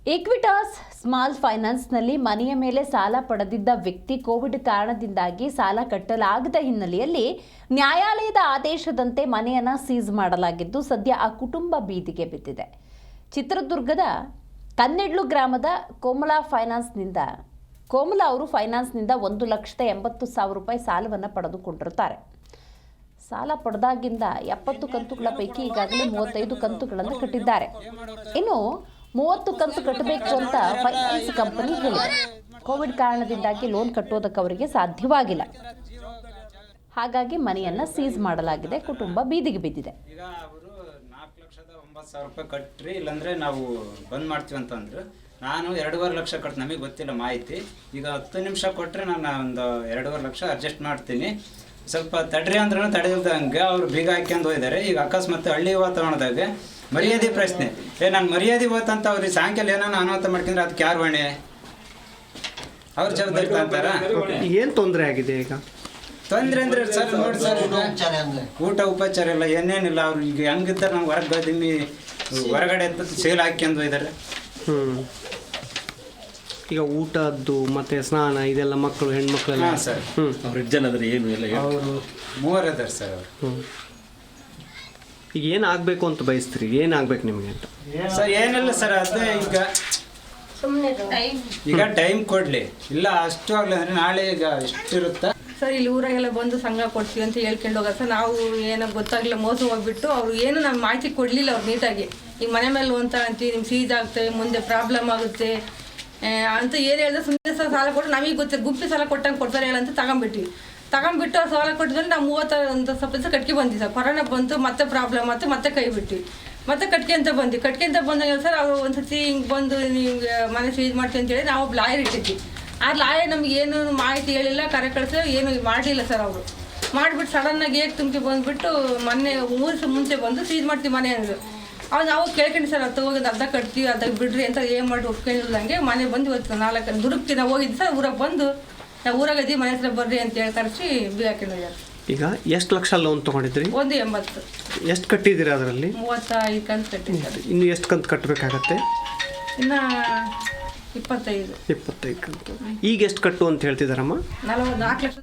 ಈಕ್ವಿಟಾಸ್ small ಫೈನಾನ್ಸ್ನಲ್ಲಿ ಮನೆಯ ಮೇಲೆ ಸಾಲ ಪಡೆದಿದ್ದ ವ್ಯಕ್ತಿ ಕೋವಿಡ್ ಕಾರಣದಿಂದಾಗಿ ಸಾಲ ಕಟ್ಟಲಾಗದ ಹಿನ್ನೆಲೆಯಲ್ಲಿ ನ್ಯಾಯಾಲಯದ ಆದೇಶದಂತೆ ಮನೆಯನ್ನು ಸೀಸ್ ಮಾಡಲಾಗಿದ್ದು ಸದ್ಯ ಆ ಕುಟುಂಬ ಬೀದಿಗೆ ಬಿದ್ದಿದೆ. ಚಿತ್ರದುರ್ಗದ ಕನ್ನೆಡ್ಲು ಗ್ರಾಮದ ಕೋಮಲಾ ಅವರು ಫೈನಾನ್ಸ್ನಿಂದ 1,80,000 ರೂಪಾಯಿ ಸಾಲವನ್ನು ಪಡೆದುಕೊಂಡಿರುತ್ತಾರೆ. ಸಾಲ ಪಡೆದಾಗಿಂದ 70 ಕಂತುಗಳ ಪೈಕಿ ಈಗಾಗಲೇ 35 ಕಂತುಗಳನ್ನು ಕಟ್ಟಿದ್ದಾರೆ. ಇನ್ನು 30 ಕಂತು ಕಟ್ಟಬೇಕು ಅಂತ ಫೈನಾನ್ಸ್ ಕಂಪನಿ ಹೇಳಿದೆ. ಕೋವಿಡ್ ಕಾರಣದಿಂದಾಗಿ ಲೋನ್ ಕಟ್ಟೋದಕ್ಕೆ ಅವರಿಗೆ ಸಾಧ್ಯವಾಗಿಲ್ಲ. ಹಾಗಾಗಿ ಮನೆಯನ್ನ ಸೀಸ್ ಮಾಡಲಾಗಿದೆ. ಕುಟುಂಬ ಬೀದಿಗೆ ಬಿದ್ದಿದೆ. ಈಗ ಅವರು 4,09,000 ರೂಪಾಯಿ ಕಟ್ಟ್ರಿ, ಇಲ್ಲಾಂದ್ರೆ ನಾವು ಬಂದ್ ಮಾಡ್ತೀವಿ ಅಂತಂದ್ರು. ನಾನು 2.5 ಲಕ್ಷ ಕಟ್ಟು, ನಮಗೆ ಗೊತ್ತಿಲ್ಲ ಮಾಹಿತಿ. ಈಗ 10 ನಿಮಿಷ ಕೊಟ್ಟರೆ ನಾನು ಒಂದು 2.5 ಲಕ್ಷ ಅಡ್ಜಸ್ಟ್ ಮಾಡ್ತೀನಿ, ಸ್ವಲ್ಪ ತಡ್ರಿ ಅಂದ್ರೂ ತಡೆಯಲ್ದಂಗೆ ಅವ್ರು ಬೀಗ ಹಾಕ್ಯಂದು ಹೋಗಿದ್ದಾರೆ. ಈಗ ಅಕಸ್ಮಾತ್ ಹಳ್ಳಿ ವಾತಾವರಣದಾಗ ಮರ್ಯಾದೆ ಪ್ರಶ್ನೆ, ನಾನು ಮರ್ಯಾದೆ ಹೋತಂತ ಅವ್ರಿಗೆ ಸಾಯಂಕಾಲ ಏನೋ ಅನಾಹುತ ಮಾಡ್ಕೊಂಡ್ರೆ ಅದಕ್ಕೆ ಯಾರು ಹೊಣೆ? ಅವ್ರ ಜವಾಬ್ದಾರಿ ಅಂತಾರ. ಏನು ತೊಂದರೆ ಆಗಿದೆ ಈಗ? ತೊಂದರೆ ಅಂದ್ರೆ ಸರ್ ನೋಡಿ ಸರ್, ಊಟ ಉಪಚಾರ ಇಲ್ಲ, ಏನೇನಿಲ್ಲ. ಅವ್ರು ಈಗ ಹೆಂಗಿದ್ದಾರೆ ನಮ್ಗೆ ಹೊರಗೆ ಬಂದಿಮ್ಮಿ ಹೊರಗಡೆ ಸೇಲ್ ಹಾಕ್ಯಂದು ಹೋಗಿದ್ದಾರೆ. ಈಗ ಊಟದ್ದು ಮತ್ತೆ ಸ್ನಾನ ಇದೆಲ್ಲ ಮಕ್ಕಳು ಹೆಣ್ಮಕ್ಳೆಲ್ಲ? ಹಾಂ ಸರ್. ಅವ್ರ ಜನ ಏನು ಎಲ್ಲ ಅವರು 3 ಅದಾರೆ ಸರ್. ಅವರು ಈಗ ಏನಾಗಬೇಕು ಅಂತ ಬಯಸ್ತೀರಿ? ಏನಾಗಬೇಕು ನಿಮಗೆ ಅಂತ? ಸರ್ ಏನಿಲ್ಲ ಸರ್, ಅದೇ ಈಗ ಟೈಮ್ ಕೊಡ್ಲಿ, ಇಲ್ಲ ಅಷ್ಟು ಆಗಲಿ ಅಂದ್ರೆ ನಾಳೆ ಈಗ ಎಷ್ಟಿರುತ್ತಾ ಸರ್. ಇಲ್ಲಿ ಊರಾಗೆಲ್ಲ ಬಂದು ಸಂಘ ಕೊಡ್ತೀವಿ ಅಂತ ಹೇಳ್ಕೊಂಡು ಹೋಗೋದು ಸರ್. ನಾವು ಏನೋ ಗೊತ್ತಾಗಲಿಲ್ಲ, ಮೋಸ ಹೋಗ್ಬಿಟ್ಟು ಅವರು ಏನು ನಮ್ಗೆ ಮಾಹಿತಿ ಕೊಡಲಿಲ್ಲ ಅವ್ರು ನೀಟಾಗಿ. ಈಗ ಮನೆ ಮೇಲೆ ಅಂತ ಅಂತೀವಿ, ನಿಮ್ಗೆ ಸೀಜ್ ಆಗ್ತವೆ, ಮುಂದೆ ಪ್ರಾಬ್ಲಮ್ ಆಗುತ್ತೆ ಅಂತ ಏನು ಹೇಳಿದ್ರೆ ಸುಮ್ಮನೆ ಸರ್ ಸಾಲ ಕೊಟ್ಟು ನಮಗೆ ಗೊತ್ತಿಲ್ಲ, ಗುಂಪಿ ಸಾಲ ಕೊಟ್ಟಂಗೆ ಕೊಡ್ತಾರೆ ಹೇಳಂತ ತಗೊಂಬಿಟ್ಟು ಅವ್ರು ಸಾಲ ಕೊಟ್ಟಿದ್ರೆ ನಾವು 30 ಸ್ವಲ್ಪ ದಿವಸ ಕಟ್ಕೆ ಬಂದ್ವಿ ಸರ್. ಕೊರೋನಾ ಬಂತು, ಮತ್ತೆ ಪ್ರಾಬ್ಲಮ್ ಆಯ್ತು, ಮತ್ತೆ ಕೈ ಬಿಟ್ವಿ, ಮತ್ತೆ ಕಟ್ಕೆಂತ ಬಂದಾಗ ಸರ್ ಅವರು ಒಂದ್ಸತಿ ಹಿಂಗೆ ಬಂದು ನಿಮ್ಗೆ ಮನೆ ಸೀಜ್ ಮಾಡ್ತೀವಿ ಅಂತೇಳಿ ನಾವು ಒಬ್ಬ ಲಾಯರ್ ಇಟ್ಟಿದ್ವಿ. ಆ ಲಾಯರ್ ನಮ್ಗೆ ಏನು ಮಾಹಿತಿ ಹೇಳಿಲ್ಲ, ಕರೆ ಕಳಿಸಿ ಏನು ಮಾಡಲಿಲ್ಲ ಸರ್. ಅವರು ಮಾಡಿಬಿಟ್ಟು ಸಡನ್ನಾಗಿ ಹೇಗೆ ತುಂಬಿ ಬಂದುಬಿಟ್ಟು ಮೊನ್ನೆ 3 ದಿವಸ ಮುಂಚೆ ಬಂದು ಸೀಜ್ ಮಾಡ್ತೀವಿ ಮನೆ ಅಂದರು. ಅವ್ರು ನಾವು ಕೇಳ್ಕೊಂಡು ಸರ್ ಅದು ಹೋಗೋದು ಅರ್ಧ ಕಟ್ತೀವಿ, ಅರ್ಧ ಬಿಡ್ರಿ ಅಂತ ಏನು ಮಾಡಿ ಒಪ್ಕೊಂಡಿಲ್ದಂಗೆ ಮನೆ ಬಂದು ಇವತ್ತು 4 ದುಡುಕ್ತಿ ನಾವು ಹೋಗಿದ್ದು ಸರ್. ಊರಾಗ ಬಂದು ನಾವು ಊರಾಗದ್ದೀವಿ, ಮನೆ ಹತ್ರ ಬರ್ರಿ ಅಂತೇಳಿ ಕರೆಸಿ ಬಿ ಹಾಕಿದ್ರು. ಈಗ ಎಷ್ಟು ಲಕ್ಷ ಲೋನ್ ತೊಗೊಂಡಿದ್ರಿ? 1.80. ಎಷ್ಟು ಕಟ್ಟಿದ್ದೀರಿ ಅದರಲ್ಲಿ? 35 ಕಂತು ಕಟ್ಟಿದ್ದಾರೆ. ಇನ್ನು ಎಷ್ಟು ಕಂತು ಕಟ್ಟಬೇಕಾಗತ್ತೆ? ಇನ್ನು 25 ಕಂತು. ಈಗ ಎಷ್ಟು ಕಟ್ಟು ಅಂತ ಹೇಳ್ತಿದ್ದಾರಮ್ಮ? 4 ಲಕ್ಷ.